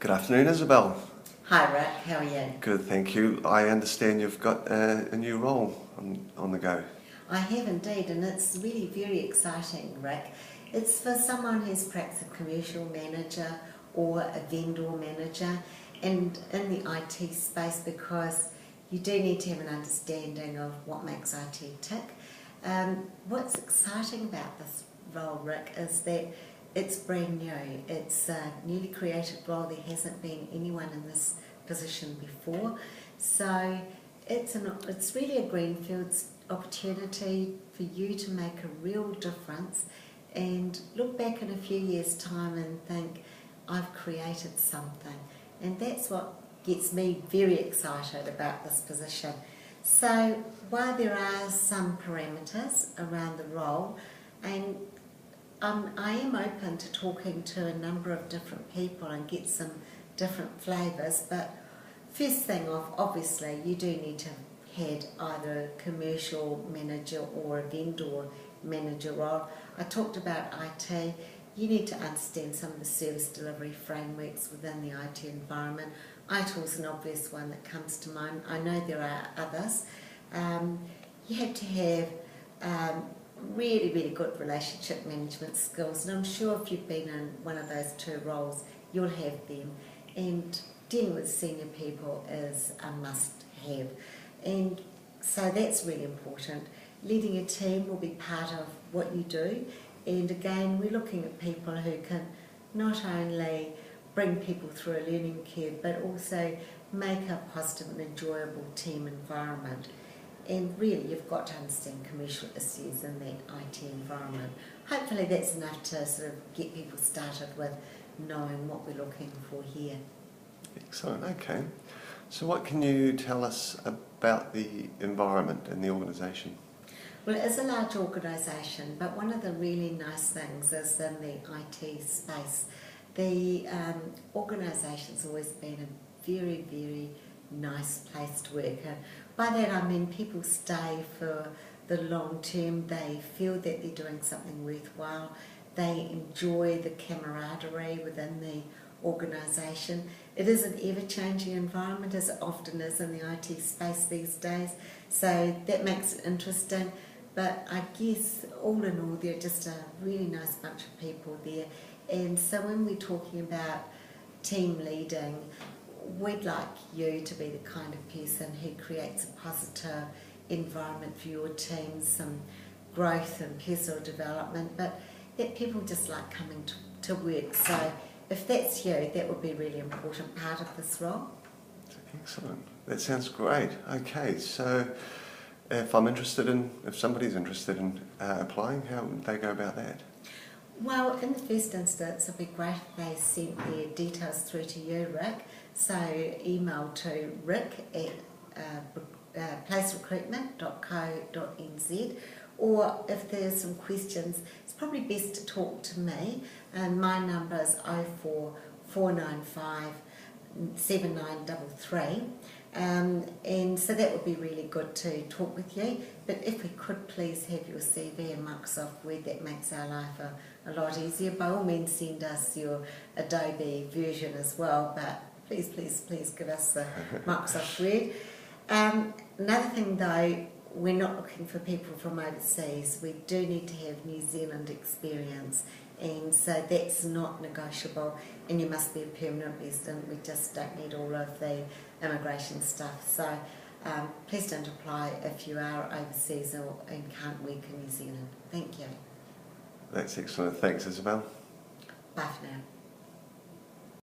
Good afternoon, Isabel. Hi Rick, how are you? Good, thank you. I understand you've got a new role on the go. I have indeed, and it's really very exciting, Rick. It's for someone who's perhaps a commercial manager or a vendor manager, and in the IT space, because you do need to have an understanding of what makes IT tick. What's exciting about this role, Rick, is that it's brand new. It's a newly created role. There hasn't been anyone in this position before. So it's really a greenfields opportunity for you to make a real difference and look back in a few years' time and think, I've created something. And that's what gets me very excited about this position. So while there are some parameters around the role, and I am open to talking to a number of different people and get some different flavours, but first thing off, obviously you do need to have had either a commercial manager or a vendor manager role. I talked about IT. You need to understand some of the service delivery frameworks within the IT environment. ITIL is an obvious one that comes to mind. I know there are others. You have to have really good relationship management skills, and I'm sure if you've been in one of those two roles, you'll have them. And dealing with senior people is a must-have. And so that's really important. Leading a team will be part of what you do. And again, we're looking at people who can not only bring people through a learning curve, but also make a positive and enjoyable team environment. And really, you've got to understand commercial issues in that IT environment. Hopefully that's enough to sort of get people started with knowing what we're looking for here. Excellent, okay. So what can you tell us about the environment and the organisation? Well, it is a large organisation, but one of the really nice things is in the IT space, the organisation's always been a very nice place to work. And by that I mean people stay for the long term, they feel that they're doing something worthwhile, they enjoy the camaraderie within the organisation. It is an ever-changing environment, as it often is in the IT space these days, so that makes it interesting. But I guess all in all, they're just a really nice bunch of people there. And so when we're talking about team leading, we'd like you to be the kind of person who creates a positive environment for your team, some growth and personal development, but that people just like coming to work. So if that's you, that would be a really important part of this role. Excellent. That sounds great. Okay, so if somebody's interested in applying, how would they go about that? Well, in the first instance, it'd be great if they sent their details through to you, Rick. So email to rick@placerecruitment.co.nz, or if there's some questions, it's probably best to talk to me, and my number is 04495 7933. And so that would be really good to talk with you. But if we could please have your CV and Microsoft Word, that makes our life a lot easier. By all means, send us your Adobe version as well, but please give us the Microsoft Word. Another thing though, we're not looking for people from overseas. We do need to have New Zealand experience, and so that's not negotiable, and you must be a permanent resident. We just don't need all of the immigration stuff. So please don't apply if you are overseas and can't work in New Zealand. Thank you. That's excellent. Thanks, Isabel. Bye for now.